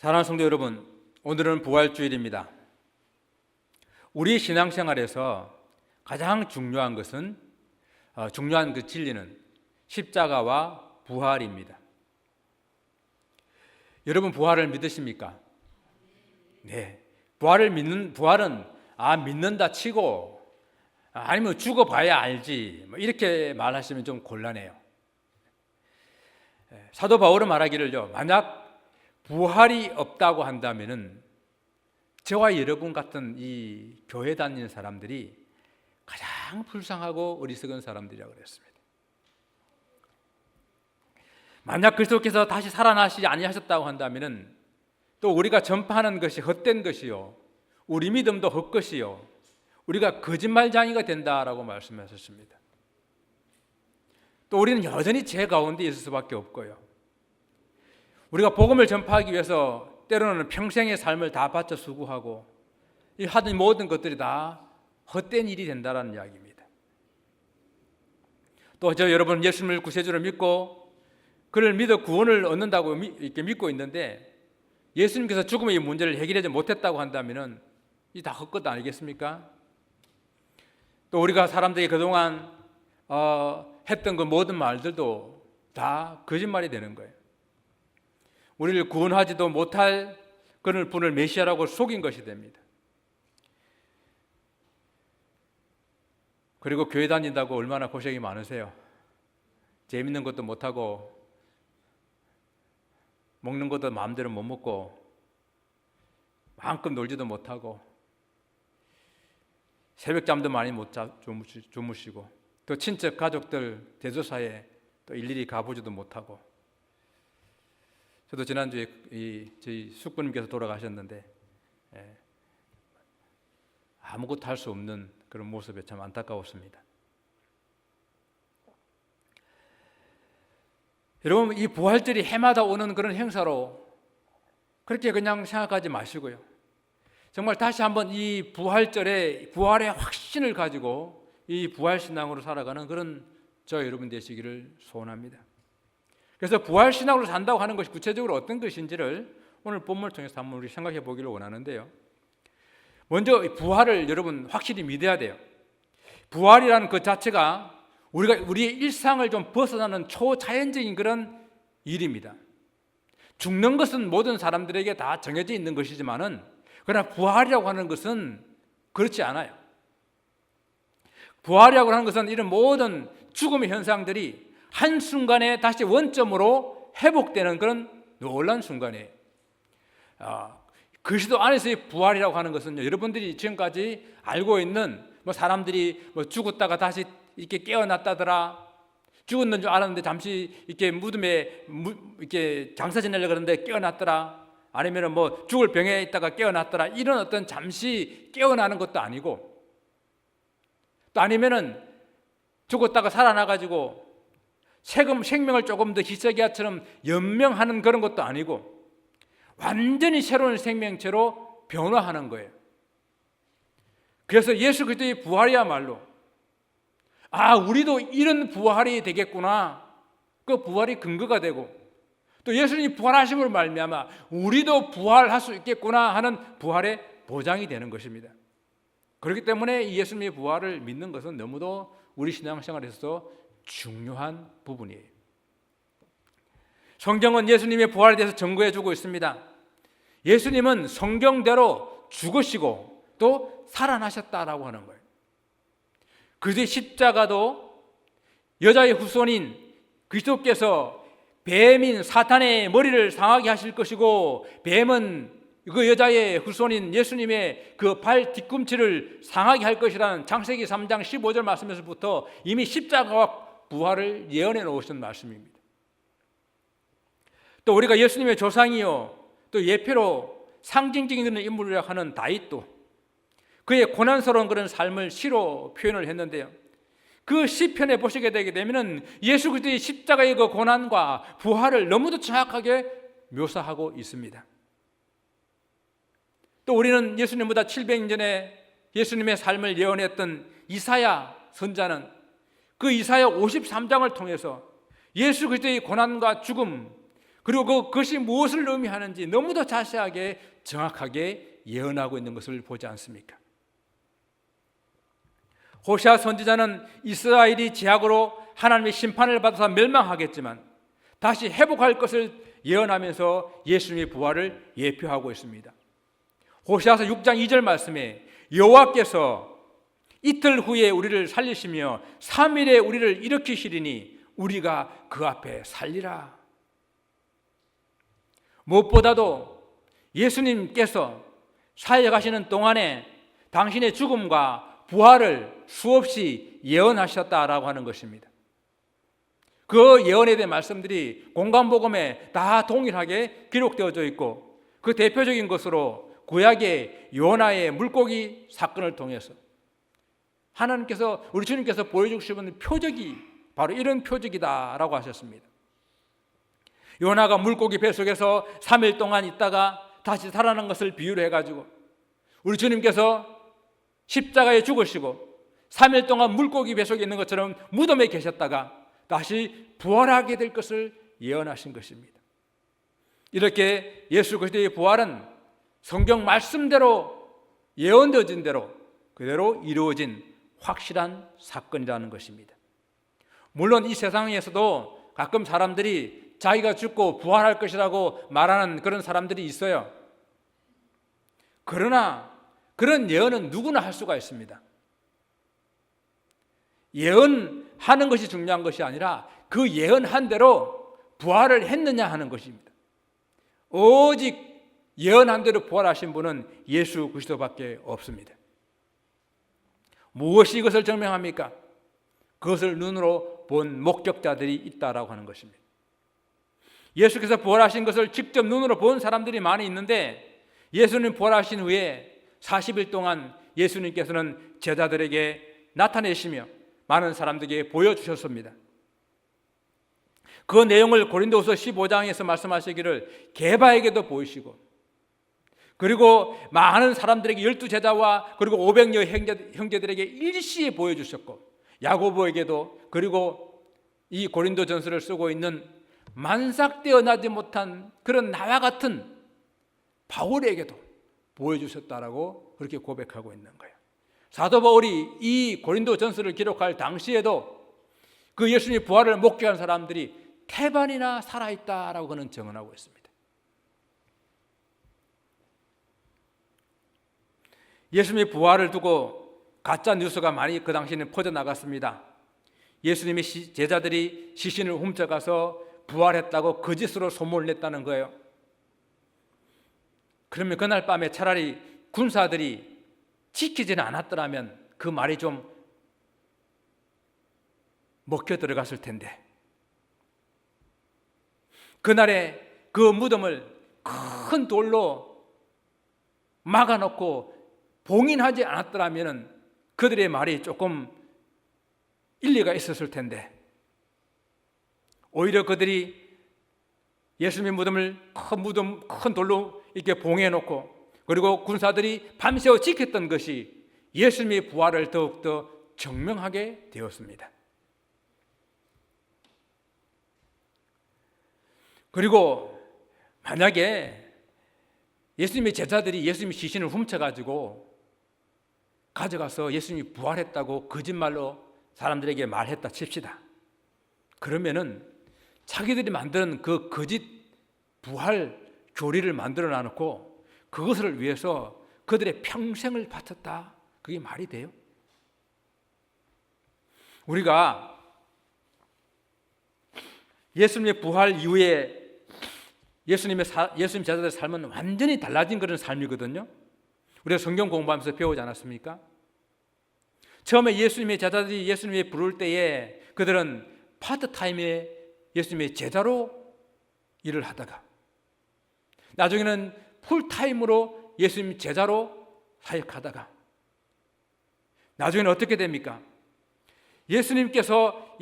사랑하는 성도 여러분, 오늘은 부활주일입니다. 우리 신앙생활에서 가장 중요한 것은 중요한 그 진리는 십자가와 부활입니다. 여러분 부활을 믿으십니까? 네. 부활은 믿는다 치고 아니면 죽어봐야 알지 이렇게 말하시면 좀 곤란해요. 사도 바울은 말하기를요, 만약 부활이 없다고 한다면은 저와 여러분 같은 이 교회 다니는 사람들이 가장 불쌍하고 어리석은 사람들이라고 그랬습니다. 만약 그리스도께서 다시 살아나시지 아니하셨다고 한다면은 또 우리가 전파하는 것이 헛된 것이요, 우리 믿음도 헛것이요, 우리가 거짓말쟁이가 된다라고 말씀하셨습니다. 또 우리는 여전히 죄 가운데 있을 수밖에 없고요, 우리가 복음을 전파하기 위해서 때로는 평생의 삶을 다 바쳐 수고하고 이 하던 모든 것들이 다 헛된 일이 된다는 이야기입니다. 또 여러분 예수님을 구세주로 믿고 그를 믿어 구원을 얻는다고 이렇게 믿고 있는데 예수님께서 죽음의 문제를 해결하지 못했다고 한다면 이 다 헛것 아니겠습니까? 또 우리가 사람들이 그동안 했던 그 모든 말들도 다 거짓말이 되는 거예요. 우리를 구원하지도 못할 그런 분을 메시아라고 속인 것이 됩니다. 그리고 교회 다닌다고 얼마나 고생이 많으세요. 재밌는 것도 못하고 먹는 것도 마음대로 못 먹고 마음껏 놀지도 못하고 새벽잠도 많이 못 주무시고 또 친척 가족들 대조사에 또 일일이 가보지도 못하고. 저도 지난주에 저희 숙부님께서 돌아가셨는데 아무것도 할 수 없는 그런 모습에 참 안타까웠습니다. 여러분, 이 부활절이 해마다 오는 그런 행사로 그렇게 그냥 생각하지 마시고요, 정말 다시 한번 이 부활절에 부활의 확신을 가지고 이 부활신앙으로 살아가는 그런 저 여러분 되시기를 소원합니다. 그래서 부활신앙으로 산다고 하는 것이 구체적으로 어떤 것인지를 오늘 본문을 통해서 한번 우리 생각해 보기를 원하는데요, 먼저 부활을 여러분 확실히 믿어야 돼요. 부활이라는 그 자체가 우리의 일상을 좀 벗어나는 초자연적인 그런 일입니다. 죽는 것은 모든 사람들에게 다 정해져 있는 것이지만은 그러나 부활이라고 하는 것은 그렇지 않아요. 부활이라고 하는 것은 이런 모든 죽음의 현상들이 한순간에 다시 원점으로 회복되는 그런 놀라운 순간이에요. 그리스도 안에서의 부활이라고 하는 것은 여러분들이 지금까지 알고 있는 사람들이 죽었다가 다시 이렇게 깨어났다더라, 죽었는 줄 알았는데 잠시 이렇게 무덤에 이렇게 장사 지내려고 그러는데 깨어났더라, 아니면 죽을 병에 있다가 깨어났더라, 이런 어떤 잠시 깨어나는 것도 아니고, 또 아니면은 죽었다가 살아나가지고 생명을 조금 더 히스기야처럼 연명하는 그런 것도 아니고 완전히 새로운 생명체로 변화하는 거예요. 그래서 예수 그리스도의 부활이야말로 우리도 이런 부활이 되겠구나, 그 부활이 근거가 되고 또 예수님이 부활하심으로 말미암아 우리도 부활할 수 있겠구나 하는 부활의 보장이 되는 것입니다. 그렇기 때문에 예수님의 부활을 믿는 것은 너무도 우리 신앙생활에서 중요한 부분이에요. 성경은 예수님의 부활에 대해서 증거해주고 있습니다. 예수님은 성경대로 죽으시고 또 살아나셨다라고 하는 거예요. 그의 십자가도 여자의 후손인 그리스도께서 뱀인 사탄의 머리를 상하게 하실 것이고, 뱀은 그 여자의 후손인 예수님의 그 발 뒤꿈치를 상하게 할 것이라는 창세기 3장 15절 말씀에서부터 이미 십자가와 부활을 예언해 놓으신 말씀입니다. 또 우리가 예수님의 조상이요 또 예표로 상징적인 인물이라고 하는 다윗도 그의 고난스러운 그런 삶을 시로 표현을 했는데요, 그 시편에 보시게 되게 되면 예수 그리스도의 십자가의 그 고난과 부활을 너무도 정확하게 묘사하고 있습니다. 또 우리는 예수님보다 700년 전에 예수님의 삶을 예언했던 이사야 선자는 그 이사야 53장을 통해서 예수 그리스도의 고난과 죽음, 그리고 그것이 무엇을 의미하는지 너무도 자세하게 정확하게 예언하고 있는 것을 보지 않습니까? 호시아 선지자는 이스라엘이 죄악으로 하나님의 심판을 받아서 멸망하겠지만 다시 회복할 것을 예언하면서 예수님의 부활을 예표하고 있습니다. 호시아서 6장 2절 말씀에 여호와께서 이틀 후에 우리를 살리시며 3일에 우리를 일으키시리니 우리가 그 앞에 살리라. 무엇보다도 예수님께서 사역하시는 동안에 당신의 죽음과 부활을 수없이 예언하셨다라고 하는 것입니다. 그 예언에 대한 말씀들이 공관복음에 다 동일하게 기록되어져 있고 그 대표적인 것으로 구약의 요나의 물고기 사건을 통해서 하나님께서 우리 주님께서 보여주시는 표적이 바로 이런 표적이다라고 하셨습니다. 요나가 물고기 뱃속에서 3일 동안 있다가 다시 살아난 것을 비유로 해가지고 우리 주님께서 십자가에 죽으시고 3일 동안 물고기 뱃속에 있는 것처럼 무덤에 계셨다가 다시 부활하게 될 것을 예언하신 것입니다. 이렇게 예수 그리스도의 부활은 성경 말씀대로 예언되어진 대로 그대로 이루어진 확실한 사건이라는 것입니다. 물론 이 세상에서도 가끔 사람들이 자기가 죽고 부활할 것이라고 말하는 그런 사람들이 있어요. 그러나 그런 예언은 누구나 할 수가 있습니다. 예언하는 것이 중요한 것이 아니라 그 예언한 대로 부활을 했느냐 하는 것입니다. 오직 예언한 대로 부활하신 분은 예수 그리스도밖에 없습니다. 무엇이 이것을 증명합니까? 그것을 눈으로 본 목격자들이 있다라고 하는 것입니다. 예수께서 부활하신 것을 직접 눈으로 본 사람들이 많이 있는데 예수님 부활하신 후에 40일 동안 예수님께서는 제자들에게 나타내시며 많은 사람들에게 보여주셨습니다. 그 내용을 고린도후서 15장에서 말씀하시기를 게바에게도 보이시고 그리고 많은 사람들에게 12제자와 그리고 500여 형제들에게 일시에 보여주셨고 야고보에게도 그리고 이 고린도전서를 쓰고 있는 만삭되어 나지 못한 그런 나와 같은 바울에게도 보여주셨다라고 그렇게 고백하고 있는 거예요. 사도 바울이 이 고린도전서를 기록할 당시에도 그 예수님의 부활을 목격한 사람들이 태반이나 살아있다라고 그는 증언하고 있습니다. 예수님의 부활을 두고 가짜 뉴스가 많이 그 당시에는 퍼져나갔습니다. 예수님의 제자들이 시신을 훔쳐가서 부활했다고 거짓으로 소문을 냈다는 거예요. 그러면 그날 밤에 차라리 군사들이 지키지는 않았더라면 그 말이 좀 먹혀 들어갔을 텐데 그날에 그 무덤을 큰 돌로 막아놓고 봉인하지 않았더라면 그들의 말이 조금 일리가 있었을 텐데 오히려 그들이 예수님의 무덤을 큰 돌로 이렇게 봉해놓고 그리고 군사들이 밤새워 지켰던 것이 예수님의 부활을 더욱더 증명하게 되었습니다. 그리고 만약에 예수님의 제자들이 예수님의 시신을 훔쳐가지고 가져가서 예수님이 부활했다고 거짓말로 사람들에게 말했다 칩시다. 그러면은 자기들이 만드는 그 거짓 부활 교리를 만들어 놔놓고 그것을 위해서 그들의 평생을 바쳤다. 그게 말이 돼요? 우리가 예수님의 부활 이후에 예수님 제자들의 삶은 완전히 달라진 그런 삶이거든요. 우리가 성경 공부하면서 배우지 않았습니까? 처음에 예수님의 제자들이 예수님이 부를 때에 그들은 파트타임에 예수님의 제자로 일을 하다가 나중에는 풀타임으로 예수님 제자로 사역하다가 나중에는 어떻게 됩니까? 예수님께서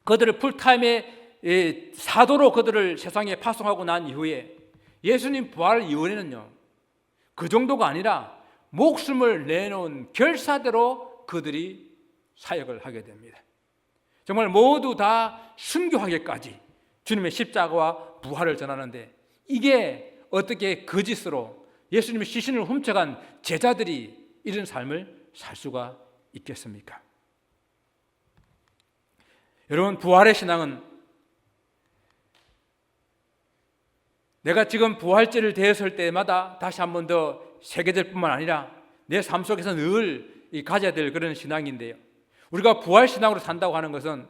그들을 풀타임에 사도로 그들을 세상에 파송하고 난 이후에 예수님 부활 이후에는요 그 정도가 아니라 목숨을 내놓은 결사대로 그들이 사역을 하게 됩니다. 정말 모두 다 순교하기까지 주님의 십자가와 부활을 전하는데 이게 어떻게 거짓으로 예수님의 시신을 훔쳐간 제자들이 이런 삶을 살 수가 있겠습니까? 여러분, 부활의 신앙은 내가 지금 부활절을 대했을 때마다 다시 한 번 더 새겨질 뿐만 아니라 내 삶 속에서 늘 가져야 될 그런 신앙인데요. 우리가 부활 신앙으로 산다고 하는 것은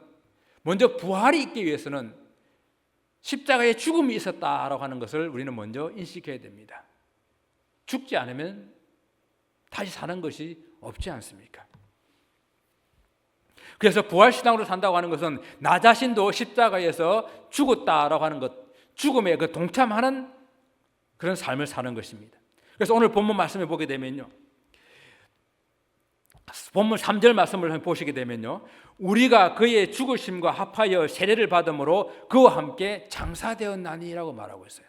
먼저 부활이 있기 위해서는 십자가에 죽음이 있었다라고 하는 것을 우리는 먼저 인식해야 됩니다. 죽지 않으면 다시 사는 것이 없지 않습니까? 그래서 부활신앙으로 산다고 하는 것은 나 자신도 십자가에서 죽었다라고 하는 것, 죽음에 그 동참하는 그런 삶을 사는 것입니다. 그래서 오늘 본문 말씀을 보게 되면요, 본문 3절 말씀을 보시게 되면요, 우리가 그의 죽으심과 합하여 세례를 받음으로 그와 함께 장사되었나니라고 말하고 있어요.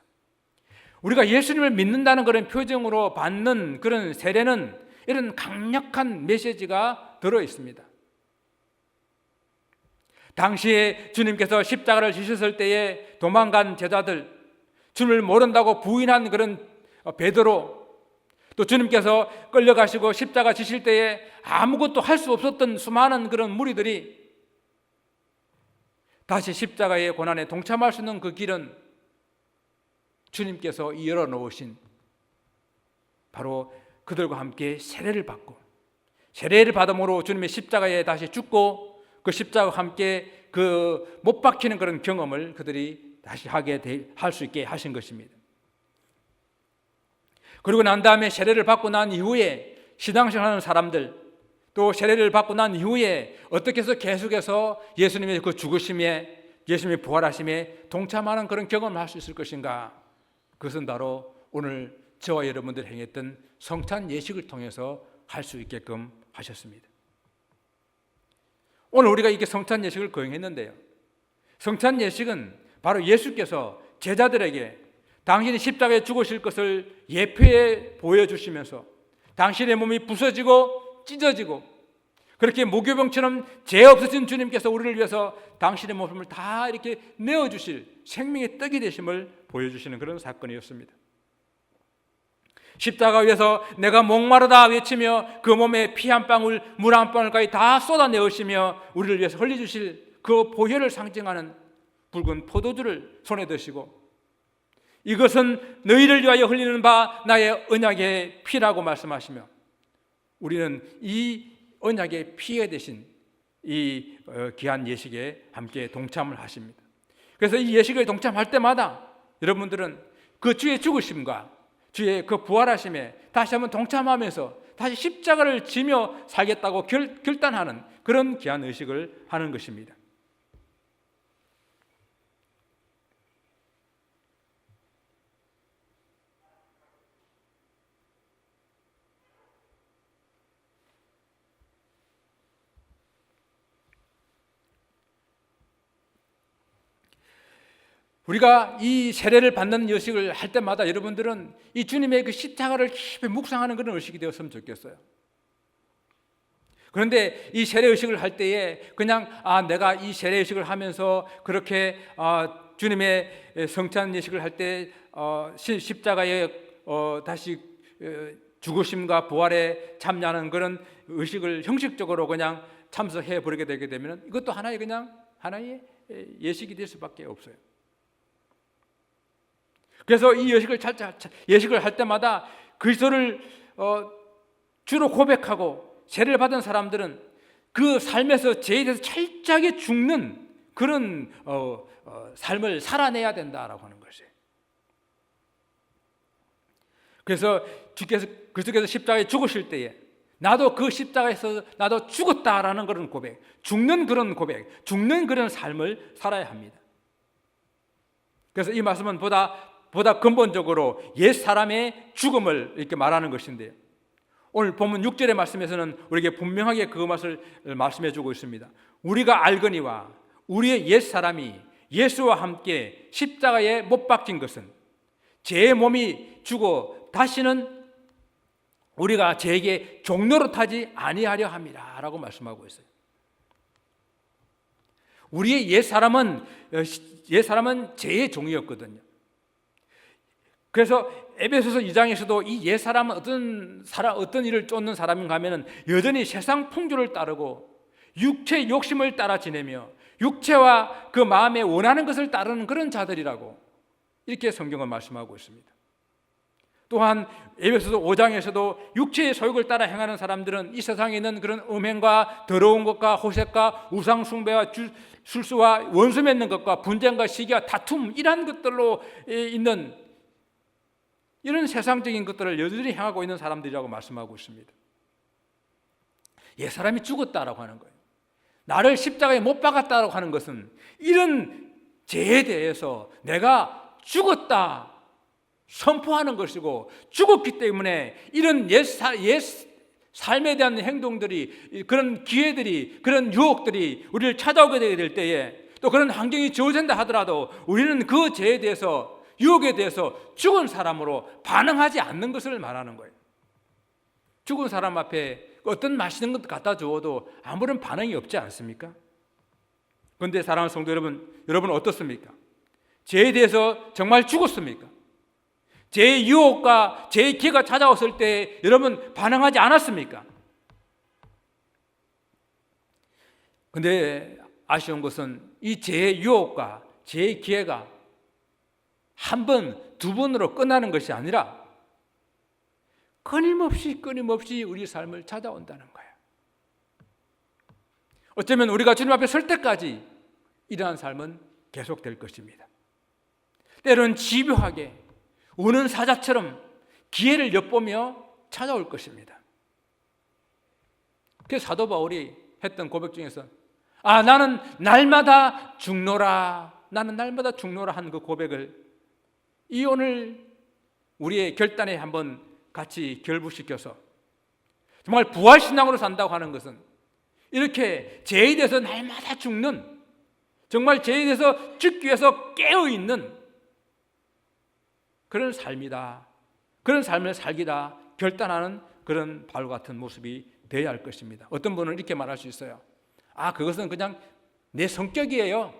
우리가 예수님을 믿는다는 그런 표정으로 받는 그런 세례는 이런 강력한 메시지가 들어 있습니다. 당시에 주님께서 십자가를 지셨을 때에 도망간 제자들, 주님을 모른다고 부인한 그런 베드로, 또 주님께서 끌려가시고 십자가 지실 때에 아무것도 할 수 없었던 수많은 그런 무리들이 다시 십자가의 고난에 동참할 수 있는 그 길은 주님께서 열어놓으신 바로 그들과 함께 세례를 받고, 세례를 받음으로 주님의 십자가에 다시 죽고 그 십자가와 함께 그 못 박히는 그런 경험을 그들이 다시 할 수 있게 하신 것입니다. 그리고 난 다음에 세례를 받고 난 이후에 신앙생활하는 사람들, 또 세례를 받고 난 이후에 어떻게 해서 계속해서 예수님의 그 죽으심에, 예수님의 부활하심에 동참하는 그런 경험을 할 수 있을 것인가? 그것은 바로 오늘 저와 여러분들이 행했던 성찬 예식을 통해서 할 수 있게끔 하셨습니다. 오늘 우리가 이렇게 성찬 예식을 거행했는데요, 성찬 예식은 바로 예수께서 제자들에게 당신이 십자가에 죽으실 것을 예표해 보여주시면서 당신의 몸이 부서지고 찢어지고 그렇게 무교병처럼 죄 없으신 주님께서 우리를 위해서 당신의 몸을 다 이렇게 내어주실 생명의 떡이 되심을 보여주시는 그런 사건이었습니다. 십자가 위에서 내가 목마르다 외치며 그 몸에 피 한 방울, 물 한 방울까지 다 쏟아내으시며 우리를 위해서 흘려주실 그 보혈을 상징하는 붉은 포도주를 손에 드시고, 이것은 너희를 위하여 흘리는 바 나의 언약의 피라고 말씀하시며, 우리는 이 언약의 피가 되신 이 귀한 예식에 함께 동참을 하십니다. 그래서 이 예식에 동참할 때마다 여러분들은 그 주의 죽으심과 주의 그 부활하심에 다시 한번 동참하면서 다시 십자가를 지며 살겠다고 결단하는 그런 귀한 의식을 하는 것입니다. 우리가 이 세례를 받는 의식을 할 때마다 여러분들은 이 주님의 그 십자가를 깊이 묵상하는 그런 의식이 되었으면 좋겠어요. 그런데 이 세례 의식을 할 때에 그냥 내가 이 세례 의식을 하면서 그렇게 주님의 성찬 예식을 할 때 십자가에 다시 죽으심과 부활에 참여하는 그런 의식을 형식적으로 그냥 참석해 버리게 되게 되면 이것도 하나의 예식이 될 수밖에 없어요. 그래서 이 예식을 할 때마다 그리스도를 주로 고백하고 세례를 받은 사람들은 그 삶에서 죄에 대해서 철저하게 죽는 그런 삶을 살아내야 된다라고 하는 것이에요. 그래서 주께서 그리스도께서 십자가에 죽으실 때에 나도 그 십자가에서 나도 죽었다라는 그런 고백, 죽는 그런 고백, 죽는 그런 삶을 살아야 합니다. 그래서 이 말씀은 보다 근본적으로 옛 사람의 죽음을 이렇게 말하는 것인데요, 오늘 본문 6절의 말씀에서는 우리에게 분명하게 그 맛을 말씀해 주고 있습니다. 우리가 알거니와 우리의 옛 사람이 예수와 함께 십자가에 못 박힌 것은 죄의 몸이 죽어 다시는 우리가 죄에게 종노릇하지 아니하려 함이라 라고 말씀하고 있어요. 우리의 옛사람은 죄의 종이었거든요. 그래서 에베소서 2장에서도 이 옛사람은 어떤 일을 쫓는 사람인가 하면은 여전히 세상 풍조를 따르고 육체의 욕심을 따라 지내며 육체와 그 마음에 원하는 것을 따르는 그런 자들이라고 이렇게 성경은 말씀하고 있습니다. 또한 에베소서 5장에서도 육체의 소욕을 따라 행하는 사람들은 이 세상에 있는 그런 음행과 더러운 것과 호색과 우상 숭배와 술수와 원수 맺는 것과 분쟁과 시기와 다툼 이런 것들로 있는 이런 세상적인 것들을 여전히 행하고 있는 사람들이라고 말씀하고 있습니다. 옛사람이 죽었다라고 하는 거예요. 나를 십자가에 못 박았다라고 하는 것은 이런 죄에 대해서 내가 죽었다 선포하는 것이고, 죽었기 때문에 이런 옛 삶에 대한 행동들이, 그런 기회들이, 그런 유혹들이 우리를 찾아오게 될 때에, 또 그런 환경이 주어진다 하더라도 우리는 그 죄에 대해서, 유혹에 대해서 죽은 사람으로 반응하지 않는 것을 말하는 거예요. 죽은 사람 앞에 어떤 맛있는 것 갖다 주어도 아무런 반응이 없지 않습니까? 그런데 사랑하는 성도 여러분 어떻습니까? 죄에 대해서 정말 죽었습니까? 죄의 유혹과 죄의 기회가 찾아왔을 때 여러분 반응하지 않았습니까? 그런데 아쉬운 것은 이 죄의 유혹과 죄의 기회가 한 번, 두 번으로 끝나는 것이 아니라 끊임없이 우리 삶을 찾아온다는 거예요. 어쩌면 우리가 주님 앞에 설 때까지 이러한 삶은 계속될 것입니다. 때로는 집요하게 우는 사자처럼 기회를 엿보며 찾아올 것입니다. 그래서 사도 바울이 했던 고백 중에서 나는 날마다 죽노라, 나는 날마다 죽노라 한 그 고백을 이 오늘 우리의 결단에 한번 같이 결부시켜서 정말 부활신앙으로 산다고 하는 것은 이렇게 죄에 대해서 날마다 죽는, 정말 죄에 대해서 죽기 위해서 깨어있는 그런 삶이다. 그런 삶을 살기다 결단하는 그런 바울과 같은 모습이 되어야 할 것입니다. 어떤 분은 이렇게 말할 수 있어요. 그것은 그냥 내 성격이에요.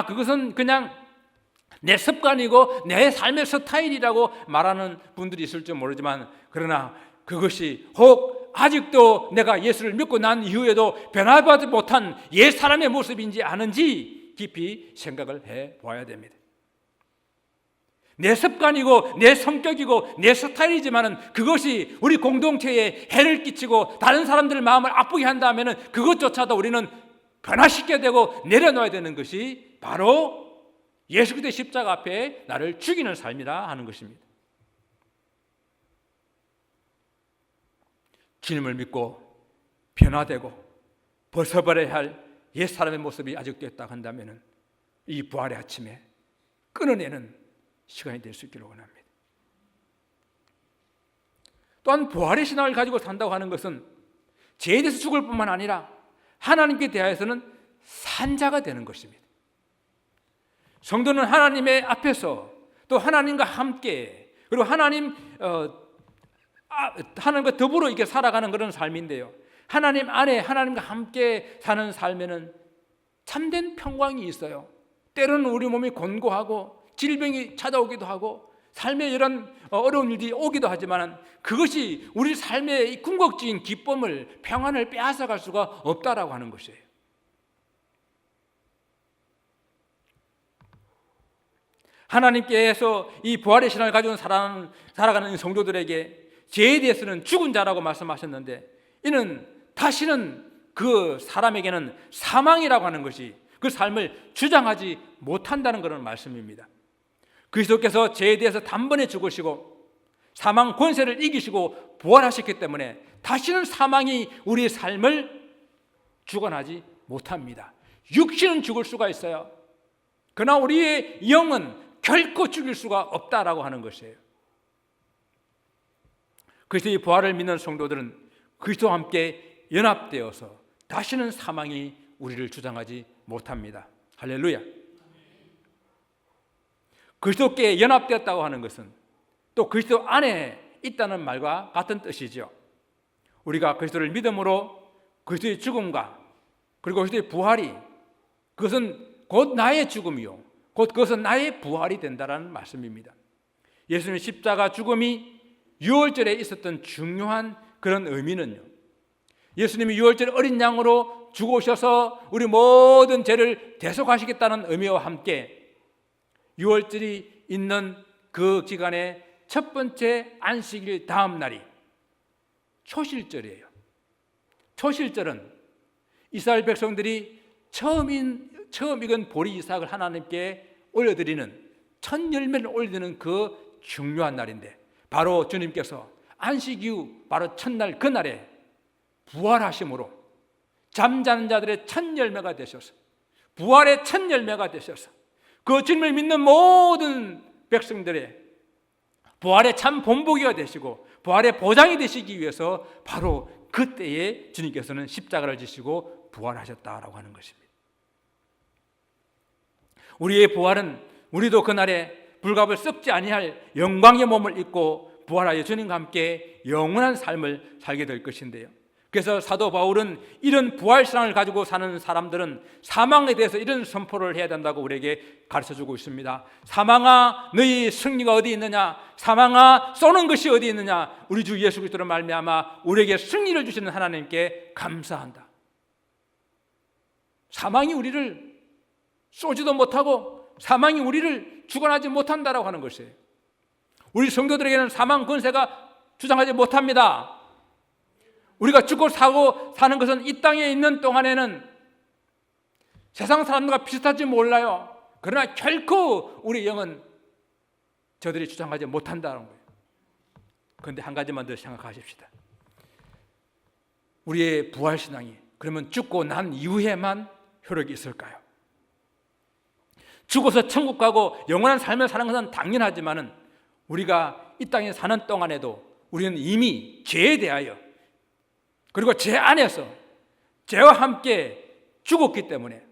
그것은 그냥 내 습관이고 내 삶의 스타일이라고 말하는 분들이 있을지 모르지만, 그러나 그것이 혹 아직도 내가 예수를 믿고 난 이후에도 변화받지 못한 옛 사람의 모습인지 아는지 깊이 생각을 해봐야 됩니다. 내 습관이고 내 성격이고 내 스타일이지만은 그것이 우리 공동체에 해를 끼치고 다른 사람들 마음을 아프게 한다면은 그것조차도 우리는 변화시켜야 되고 내려놓아야 되는 것이 바로 예수 그리스도의 십자가 앞에 나를 죽이는 삶이라 하는 것입니다. 주님을 믿고 변화되고 벗어버려야 할 옛사람의 모습이 아직도 있다고 한다면은 이 부활의 아침에 끊어내는 시간이 될 수 있기를 원합니다. 또한 부활의 신앙을 가지고 산다고 하는 것은 죄에 대해서 죽을 뿐만 아니라 하나님께 대하여서는 산자가 되는 것입니다. 성도는 하나님의 앞에서 또 하나님과 함께, 그리고 하나님과 더불어 이렇게 살아가는 그런 삶인데요, 하나님 안에 하나님과 함께 사는 삶에는 참된 평강이 있어요. 때로는 우리 몸이 곤고하고 질병이 찾아오기도 하고 삶에 이런 어려운 일이 오기도 하지만 그것이 우리 삶의 궁극적인 기쁨을, 평안을 빼앗아갈 수가 없다라고 하는 것이에요. 하나님께서 이 부활의 신앙을 가지고 살아가는 성도들에게 죄에 대해서는 죽은 자라고 말씀하셨는데, 이는 다시는 그 사람에게는 사망이라고 하는 것이 그 삶을 주장하지 못한다는 그런 말씀입니다. 그리스도께서 죄에 대해서 단번에 죽으시고 사망 권세를 이기시고 부활하셨기 때문에 다시는 사망이 우리의 삶을 주관하지 못합니다. 육신은 죽을 수가 있어요. 그러나 우리의 영은 결코 죽일 수가 없다라고 하는 것이에요. 그리스도의 부활을 믿는 성도들은 그리스도와 함께 연합되어서 다시는 사망이 우리를 주장하지 못합니다. 할렐루야. 그리스도께 연합되었다고 하는 것은 또 그리스도 안에 있다는 말과 같은 뜻이죠. 우리가 그리스도를 믿음으로 그리스도의 죽음과 그리고 그리스도의 부활이 그것은 곧 나의 죽음이요 곧 그것은 나의 부활이 된다라는 말씀입니다. 예수님의 십자가 죽음이 유월절에 있었던 중요한 그런 의미는요, 예수님이 유월절 어린 양으로 죽으셔서 우리 모든 죄를 대속하시겠다는 의미와 함께 유월절이 있는 그 기간에 첫 번째 안식일 다음 날이 초실절이에요. 초실절은 이스라엘 백성들이 처음 익은 보리 이삭을 하나님께 올려드리는 첫 열매를 올려드리는 그 중요한 날인데, 바로 주님께서 안식 이후 바로 첫날 그날에 부활하심으로 잠자는 자들의 첫 열매가 되셔서, 부활의 첫 열매가 되셔서 그 주님을 믿는 모든 백성들의 부활의 참 본보기가 되시고 부활의 보장이 되시기 위해서 바로 그때에 주님께서는 십자가를 지시고 부활하셨다라고 하는 것입니다. 우리의 부활은 우리도 그날에 불갑을 썩지 아니할 영광의 몸을 입고 부활하여 주님과 함께 영원한 삶을 살게 될 것인데요, 그래서 사도 바울은 이런 부활신앙을 가지고 사는 사람들은 사망에 대해서 이런 선포를 해야 된다고 우리에게 가르쳐주고 있습니다. 사망아 너희 승리가 어디 있느냐, 사망아 쏘는 것이 어디 있느냐, 우리 주 예수 그리스도로 말미암아 우리에게 승리를 주시는 하나님께 감사한다. 사망이 우리를 쏘지도 못하고 사망이 우리를 죽어나지 못한다라고 하는 것이에요. 우리 성도들에게는 사망 권세가 주장하지 못합니다. 우리가 죽고 사고 사는 것은 이 땅에 있는 동안에는 세상 사람들과 비슷할지 몰라요. 그러나 결코 우리 영은 저들이 주장하지 못한다는 거예요. 그런데 한 가지만 더 생각하십시다. 우리의 부활신앙이 그러면 죽고 난 이후에만 효력이 있을까요? 죽어서 천국 가고 영원한 삶을 사는 것은 당연하지만은 우리가 이 땅에 사는 동안에도 우리는 이미 죄에 대하여 그리고 죄 안에서 죄와 함께 죽었기 때문에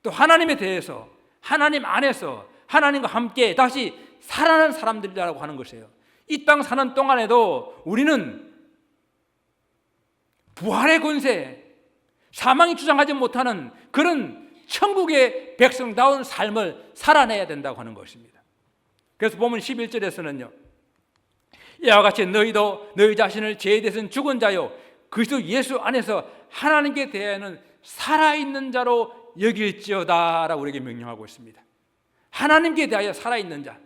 또 하나님에 대해서 하나님 안에서 하나님과 함께 다시 살아나는 사람들이라고 하는 것이에요. 이 땅 사는 동안에도 우리는 부활의 권세, 사망이 주장하지 못하는 그런 천국의 백성다운 삶을 살아내야 된다고 하는 것입니다. 그래서 보면 11절에서는요, 이와 같이 너희도 너희 자신을 죄에 대해서는 죽은 자요 그리스도 예수 안에서 하나님께 대하여는 살아있는 자로 여길지어다 라고 우리에게 명령하고 있습니다. 하나님께 대하여 살아있는 자,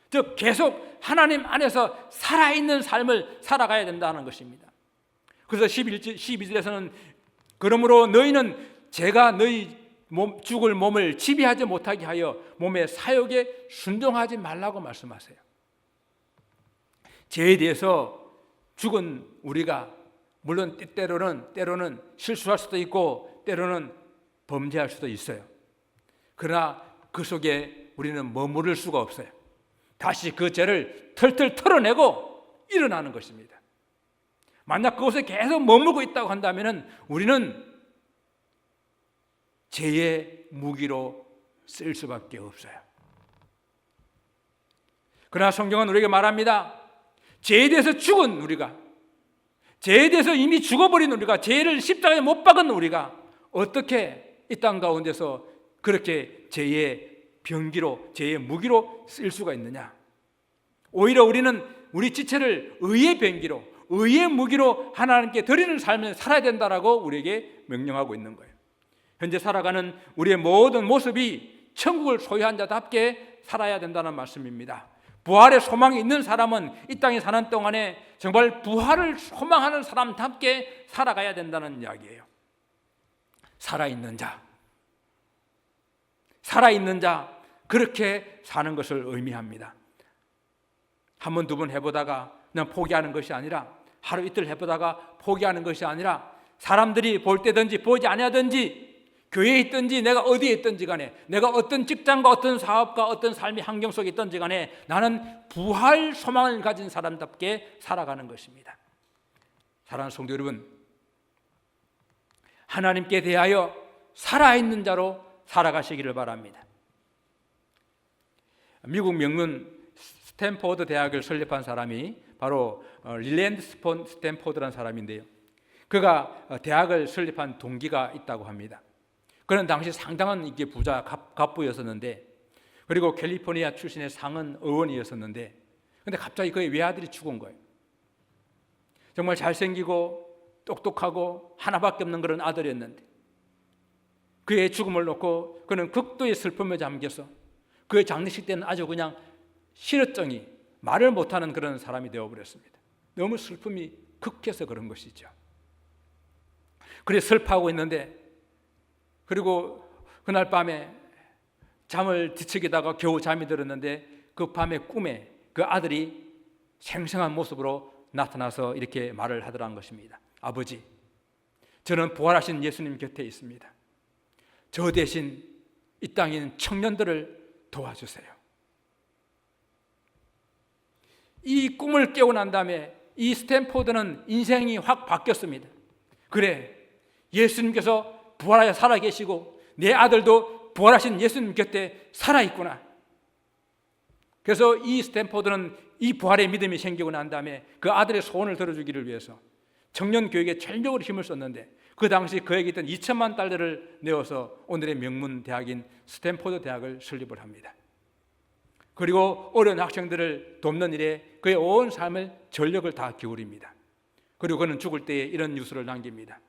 즉 계속 하나님 안에서 살아있는 삶을 살아가야 된다는 것입니다. 그래서 12절에서는 그러므로 너희는 제가 너희 죽을 몸을 지배하지 못하게 하여 몸의 사욕에 순종하지 말라고 말씀하세요. 죄에 대해서 죽은 우리가 물론 때로는 실수할 수도 있고 때로는 범죄할 수도 있어요. 그러나 그 속에 우리는 머무를 수가 없어요. 다시 그 죄를 털털 털어내고 일어나는 것입니다. 만약 그곳에 계속 머물고 있다고 한다면 우리는 죄의 무기로 쓸 수밖에 없어요. 그러나 성경은 우리에게 말합니다. 죄에 대해서 죽은 우리가, 죄에 대해서 이미 죽어버린 우리가, 죄를 십자가에 못 박은 우리가 어떻게 이 땅 가운데서 그렇게 죄의 병기로, 죄의 무기로 쓸 수가 있느냐? 오히려 우리는 우리 지체를 의의 병기로, 의의 무기로 하나님께 드리는 삶을 살아야 된다라고 우리에게 명령하고 있는 거예요. 현재 살아가는 우리의 모든 모습이 천국을 소유한 자답게 살아야 된다는 말씀입니다. 부활의 소망이 있는 사람은 이 땅에 사는 동안에 정말 부활을 소망하는 사람답게 살아가야 된다는 이야기예요. 살아있는 자, 그렇게 사는 것을 의미합니다. 한 번, 두 번 해보다가 그냥 포기하는 것이 아니라, 하루 이틀 해보다가 포기하는 것이 아니라, 사람들이 볼 때든지 보지 아니하든지, 교회에 있든지 내가 어디에 있든지 간에, 내가 어떤 직장과 어떤 사업과 어떤 삶의 환경 속에 있든지 간에 나는 부활 소망을 가진 사람답게 살아가는 것입니다. 사랑하는 성도 여러분, 하나님께 대하여 살아있는 자로 살아가시기를 바랍니다. 미국 명문 스탠포드 대학을 설립한 사람이 바로 릴랜드 스탠포드라는 사람인데요, 그가 대학을 설립한 동기가 있다고 합니다. 그는 당시 상당한 이게 부자 갑부였었는데, 그리고 캘리포니아 출신의 상은 의원이었었는데, 근데 갑자기 그의 외아들이 죽은 거예요. 정말 잘생기고 똑똑하고 하나밖에 없는 그런 아들이었는데, 그의 죽음을 놓고 그는 극도의 슬픔에 잠겨서 그의 장례식 때는 아주 그냥 실어증이 말을 못하는 그런 사람이 되어버렸습니다. 너무 슬픔이 극해서 그런 것이죠. 그래서 슬퍼하고 있는데, 그리고 그날 밤에 잠을 뒤척이다가 겨우 잠이 들었는데, 그 밤에 꿈에 그 아들이 생생한 모습으로 나타나서 이렇게 말을 하더라는 것입니다. 아버지, 저는 부활하신 예수님 곁에 있습니다. 저 대신 이 땅에 있는 청년들을 도와주세요. 이 꿈을 깨고 난 다음에 이 스탠포드는 인생이 확 바뀌었습니다. 그래, 예수님께서 부활하여 살아계시고 내 아들도 부활하신 예수님 곁에 살아있구나. 그래서 이 스탠포드는 이 부활의 믿음이 생기고 난 다음에 그 아들의 소원을 들어주기를 위해서 청년 교육에 전력으로 힘을 썼는데, 그 당시 그에게 있던 2천만 달러를 내어서 오늘의 명문 대학인 스탠포드 대학을 설립을 합니다. 그리고 어려운 학생들을 돕는 일에 그의 온 삶을 전력을 다 기울입니다. 그리고 그는 죽을 때에 이런 유서를 남깁니다.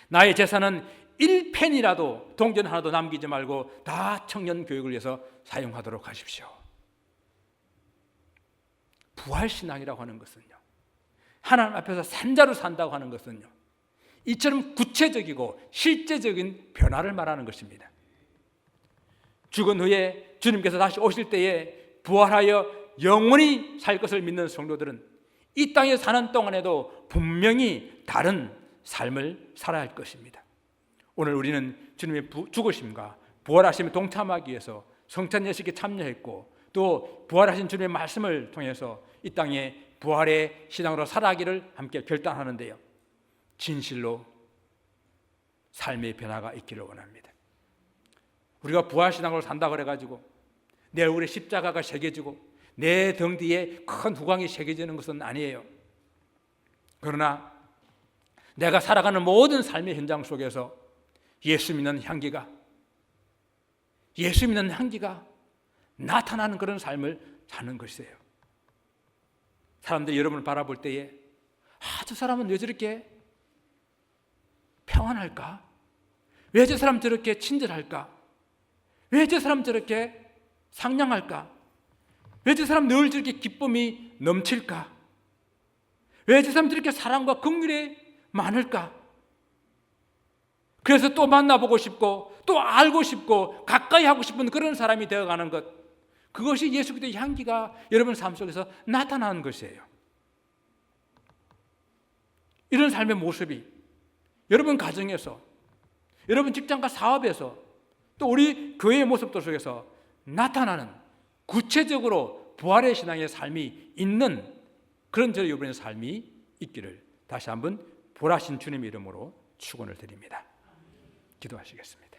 나의 재산은 1펜이라도 동전 하나도 남기지 말고 다 청년 교육을 위해서 사용하도록 하십시오. 부활신앙이라고 하는 것은요, 하나님 앞에서 산자로 산다고 하는 것은요, 이처럼 구체적이고 실제적인 변화를 말하는 것입니다. 죽은 후에 주님께서 다시 오실 때에 부활하여 영원히 살 것을 믿는 성도들은 이 땅에 사는 동안에도 분명히 다른 삶을 살아야 할 것입니다. 오늘 우리는 주님의 죽으심과 부활하심에 동참하기 위해서 성찬 예식에 참여했고, 또 부활하신 주님의 말씀을 통해서 이 땅에 부활의 신앙으로 살아가기를 함께 결단하는데요, 진실로 삶의 변화가 있기를 원합니다. 우리가 부활신앙으로 산다 그래가지고 내 얼굴에 십자가가 새겨지고 내 등 뒤에 큰 후광이 새겨지는 것은 아니에요. 그러나 내가 살아가는 모든 삶의 현장 속에서 예수 믿는 향기가 나타나는 그런 삶을 사는 것이에요. 사람들이 여러분을 바라볼 때에 저 사람은 왜 저렇게 평안할까? 왜 저 사람 저렇게 친절할까? 왜 저 사람 저렇게 상냥할까? 왜 저 사람 늘 저렇게 기쁨이 넘칠까? 왜 저 사람 저렇게 사랑과 긍휼이 많을까? 그래서 또 만나보고 싶고 또 알고 싶고 가까이 하고 싶은 그런 사람이 되어가는 것, 그것이 예수 그리스도의 향기가 여러분 삶 속에서 나타나는 것이에요. 이런 삶의 모습이 여러분 가정에서, 여러분 직장과 사업에서, 또 우리 교회의 모습들 속에서 나타나는 구체적으로 부활의 신앙의 삶이 있는 그런 저희 여러분의 삶이 있기를 다시 한번 부활하신 주님의 이름으로 축원을 드립니다. 기도하시겠습니다.